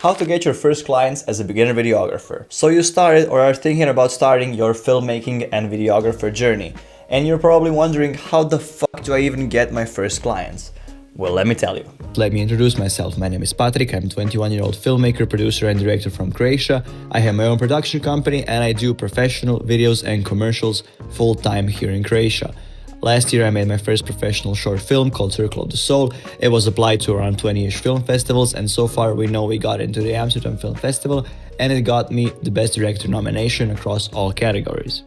How to get your first clients as a beginner videographer. So you started or are thinking about starting your filmmaking and videographer journey, and you're probably wondering, how the fuck do I even get my first clients? Well, let me tell you. Let me introduce myself. My name is Patrick. I'm a 21-year-old filmmaker, producer, and director from Croatia. I have my own production company and I do professional videos and commercials full-time here in Croatia. Last year I made my first professional short film called Circle of the Soul. It was applied to around 20-ish film festivals, and so far we got into the Amsterdam Film Festival, and it got me the Best Director nomination across all categories.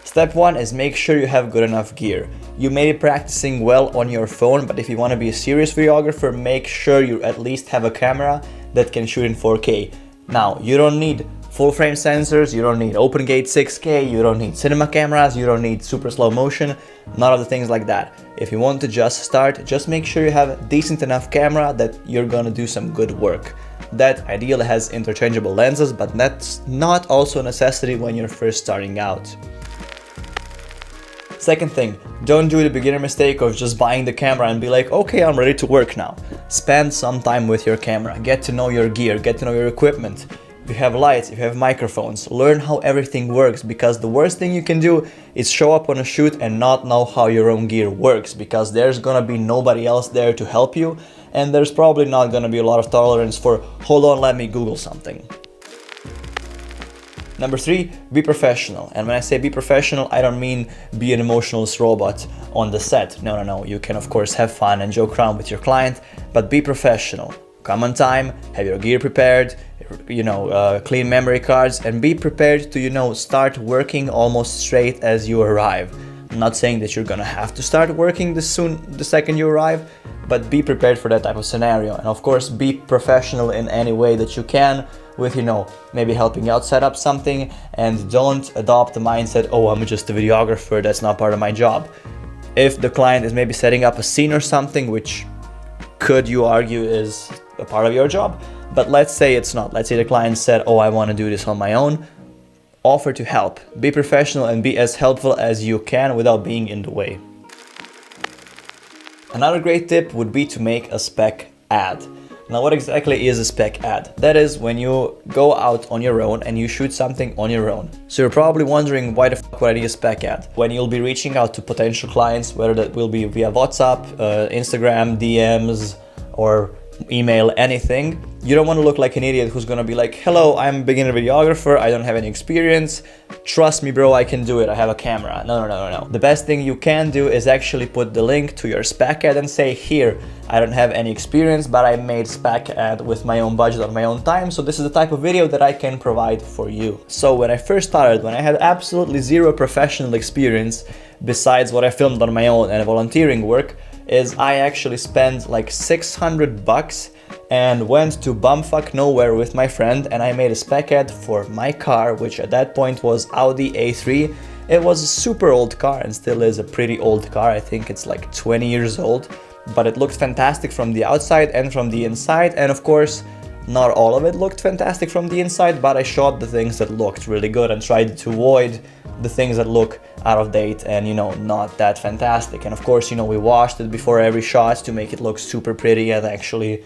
Step 1 is make sure you have good enough gear. You may be practicing well on your phone, but if you want to be a serious videographer, make sure you at least have a camera that can shoot in 4K. Now, you don't need full frame sensors, you don't need open gate 6K, you don't need cinema cameras, you don't need super slow motion, none of the things like that. If you want to just start, just make sure you have a decent enough camera that you're gonna do some good work. That ideally has interchangeable lenses, but that's not also a necessity when you're first starting out. Second thing, don't do the beginner mistake of just buying the camera and be like, okay, I'm ready to work now. Spend some time with your camera, get to know your gear, get to know your equipment. If you have lights, if you have microphones, learn how everything works, because the worst thing you can do is show up on a shoot and not know how your own gear works, because there's gonna be nobody else there to help you, and there's probably not gonna be a lot of tolerance for, hold on, let me Google something. Number 3, be professional. And when I say be professional, I don't mean be an emotionless robot on the set. No. You can of course have fun and joke around with your client, but be professional. Come on time, have your gear prepared, clean memory cards, and be prepared to, start working almost straight as you arrive. I'm not saying that you're gonna have to start working the second you arrive, but be prepared for that type of scenario. And of course, be professional in any way that you can with, maybe helping out set up something, and don't adopt the mindset, oh, I'm just a videographer, that's not part of my job. If the client is maybe setting up a scene or something, which could you argue is a part of your job, but let's say it's not. Let's say the client said, oh, I want to do this on my own. Offer to help. Be professional and be as helpful as you can without being in the way. Another great tip would be to make a spec ad. Now, what exactly is a spec ad? That is when you go out on your own and you shoot something on your own. So you're probably wondering, why the fuck would I need a spec ad? When you'll be reaching out to potential clients, whether that will be via WhatsApp, Instagram, DMs, or email, anything, you don't want to look like an idiot who's gonna be like, hello, I'm a beginner videographer, I don't have any experience, trust me bro, I can do it, I have a camera. No. The best thing you can do is actually put the link to your spec ad and say, here, I don't have any experience, but I made spec ad with my own budget on my own time, so this is the type of video that I can provide for you. So when I first started, when I had absolutely zero professional experience besides what I filmed on my own and volunteering work, is I actually spent like $600 and went to bumfuck nowhere with my friend, and I made a spec ad for my car, which at that point was Audi A3. It was a super old car and still is a pretty old car. I think it's like 20 years old, but it looked fantastic from the outside and from the inside. And of course, not all of it looked fantastic from the inside, but I shot the things that looked really good and tried to avoid the things that look out of date and not that fantastic. And of course, we washed it before every shot to make it look super pretty and actually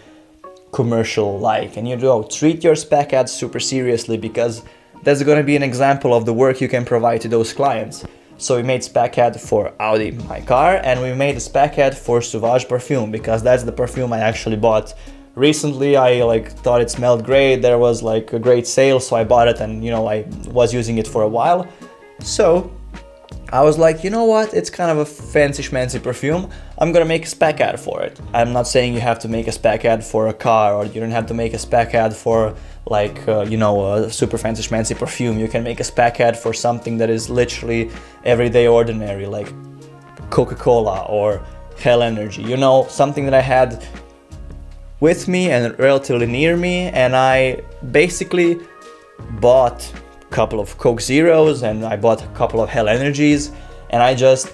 commercial like. And treat your spec ads super seriously, because that's going to be an example of the work you can provide to those clients. So we made spec ad for Audi, my car, and we made a spec ad for Sauvage perfume, because that's the perfume I actually bought recently. I thought it smelled great, there was a great sale, so I bought it, and I was using it for a while. So I was like, you know what, it's kind of a fancy schmancy perfume, I'm gonna make a spec ad for it. I'm not saying you have to make a spec ad for a car, or you don't have to make a spec ad for a super fancy schmancy perfume. You can make a spec ad for something that is literally everyday ordinary, like Coca-Cola or Hell Energy, something that I had with me and relatively near me, and I basically bought couple of Coke Zeros and I bought a couple of Hell Energies, and I just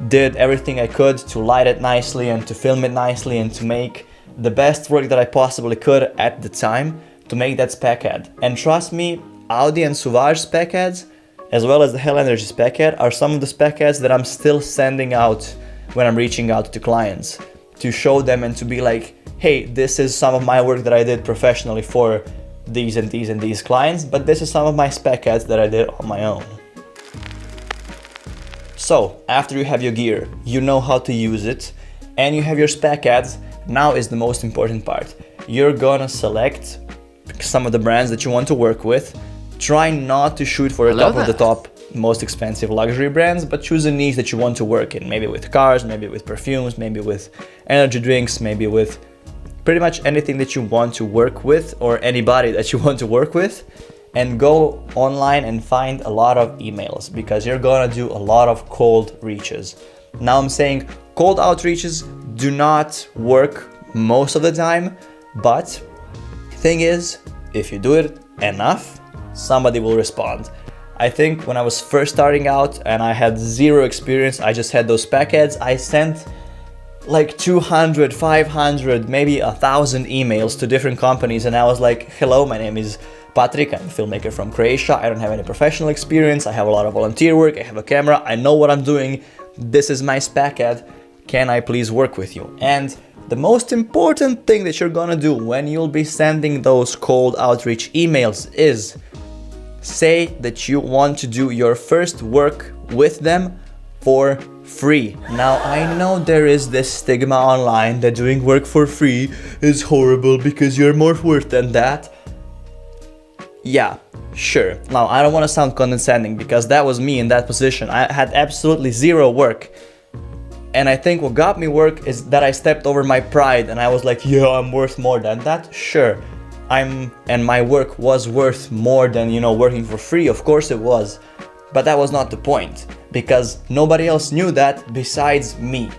did everything I could to light it nicely and to film it nicely and to make the best work that I possibly could at the time to make that spec ad. And trust me, Audi and Sauvage spec ads, as well as the Hell Energy spec ad, are some of the spec ads that I'm still sending out when I'm reaching out to clients. to show them and to be like, hey, this is some of my work that I did professionally for these and these and these clients, but this is some of my spec ads that I did on my own. So after you have your gear, you know how to use it, and you have your spec ads, now is the most important part. You're gonna select some of the brands that you want to work with. Try not to shoot for the top of the top most expensive luxury brands, but choose a niche that you want to work in. Maybe with cars, maybe with perfumes, maybe with energy drinks, maybe with pretty much anything that you want to work with, or anybody that you want to work with. And go online and find a lot of emails, because you're gonna do a lot of cold reaches. Now I'm saying cold outreaches do not work most of the time, but thing is, if you do it enough, somebody will respond. I think when I was first starting out and I had zero experience, I just had those spec ads, I sent like 200, 500, maybe 1,000 emails to different companies, and I was like, hello, my name is Patrick, I'm a filmmaker from Croatia, I don't have any professional experience, I have a lot of volunteer work, I have a camera, I know what I'm doing, this is my spec ad, can I please work with you? And the most important thing that you're gonna do when you'll be sending those cold outreach emails is say that you want to do your first work with them for free. Now I know there is this stigma online that doing work for free is horrible because you're more worth than that. Yeah, sure. Now I don't want to sound condescending, because that was me in that position. I had absolutely zero work. And I think what got me work is that I stepped over my pride and I was like, yeah, I'm worth more than that. Sure, and my work was worth more than, you know, working for free. Of course it was. But that was not the point, because nobody else knew that besides me.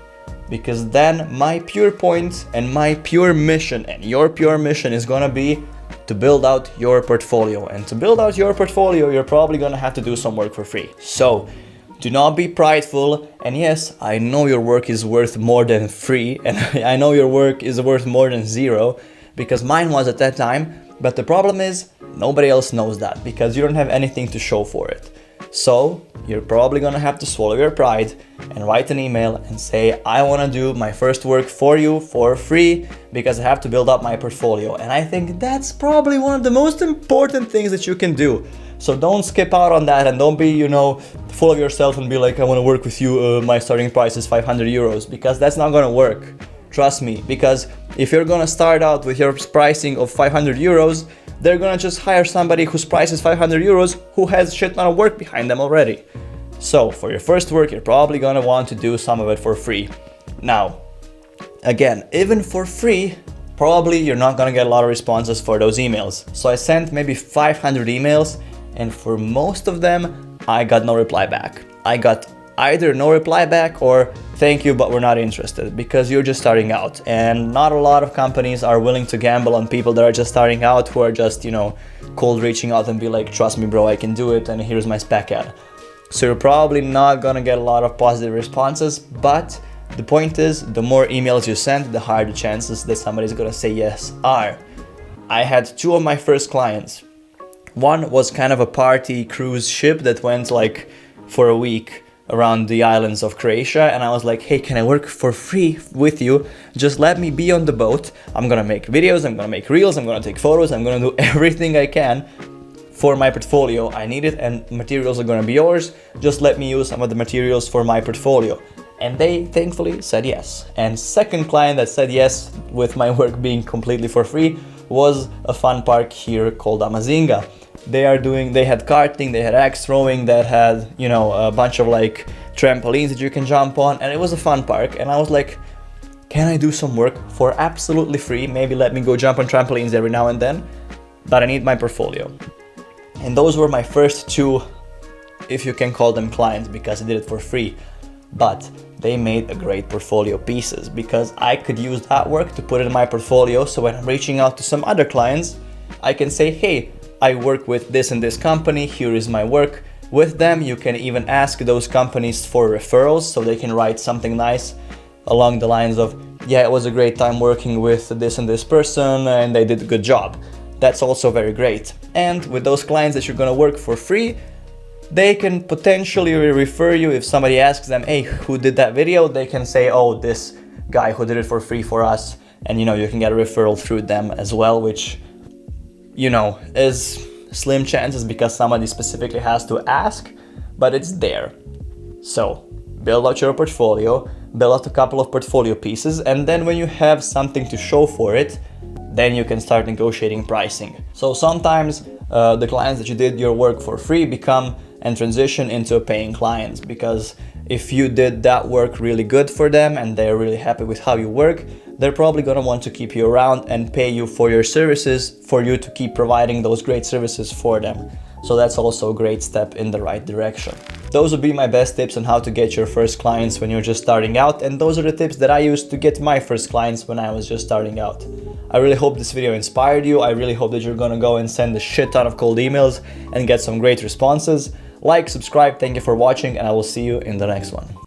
Because then my pure point and my pure mission and your pure mission is gonna be to build out your portfolio. And to build out your portfolio, you're probably gonna have to do some work for free. So do not be prideful. And yes, I know your work is worth more than free, and I know your work is worth more than zero, because mine was at that time. But the problem is nobody else knows that, because you don't have anything to show for it. So you're probably gonna have to swallow your pride and write an email and say, I wanna do my first work for you for free because I have to build up my portfolio. And I think that's probably one of the most important things that you can do. So don't skip out on that, and don't be, you know, full of yourself and be like, I wanna work with you, my starting price is 500 euros, because that's not gonna work. Trust me, because if you're gonna start out with your pricing of 500 euros, they're gonna just hire somebody whose price is 500 euros who has shit ton of work behind them already. So for your first work, you're probably gonna want to do some of it for free. Now, again, even for free, probably you're not gonna get a lot of responses for those emails. So I sent maybe 500 emails, and for most of them, I got no reply back. I got either no reply back or thank you, but we're not interested, because you're just starting out, and not a lot of companies are willing to gamble on people that are just starting out, who are just, you know, cold reaching out and be like, trust me bro, I can do it, and here's my spec ad. So you're probably not gonna get a lot of positive responses, but the point is, the more emails you send, the higher the chances that somebody's gonna say yes are. I had two of my first clients. One was kind of a party cruise ship that went like for a week around the islands of Croatia, and I was like, hey, can I work for free with you? Just let me be on the boat. I'm gonna make videos, I'm gonna make reels, I'm gonna take photos, I'm gonna do everything I can for my portfolio. I need it, and materials are gonna be yours. Just let me use some of the materials for my portfolio. And they thankfully said yes. And second client that said yes with my work being completely for free was a fun park here called Amazinga. They had karting, they had axe throwing, that had, you know, a bunch of like trampolines that you can jump on, and it was a fun park. And I was like, can I do some work for absolutely free? Maybe let me go jump on trampolines every now and then, but I need my portfolio. And those were my first two, if you can call them clients, because I did it for free. But they made a great portfolio pieces, because I could use that work to put it in my portfolio. So when I'm reaching out to some other clients, I can say, hey, I work with this and this company, here is my work with them. You can even ask those companies for referrals, so they can write something nice along the lines of, yeah, it was a great time working with this and this person and they did a good job. That's also very great. And with those clients that you're gonna work for free, they can potentially refer you if somebody asks them, hey, who did that video? They can say, oh, this guy who did it for free for us, and you know, you can get a referral through them as well, which, you know, is slim chances because somebody specifically has to ask, but it's there. So build out your portfolio, build out a couple of portfolio pieces, and then when you have something to show for it, then you can start negotiating pricing. So sometimes the clients that you did your work for free become and transition into paying clients, because if you did that work really good for them and they're really happy with how you work, they're probably gonna want to keep you around and pay you for your services, for you to keep providing those great services for them. So that's also a great step in the right direction. Those would be my best tips on how to get your first clients when you're just starting out, and those are the tips that I used to get my first clients when I was just starting out. I really hope this video inspired you. I really hope that you're gonna go and send a shit ton of cold emails and get some great responses. Like, subscribe, thank you for watching, and I will see you in the next one.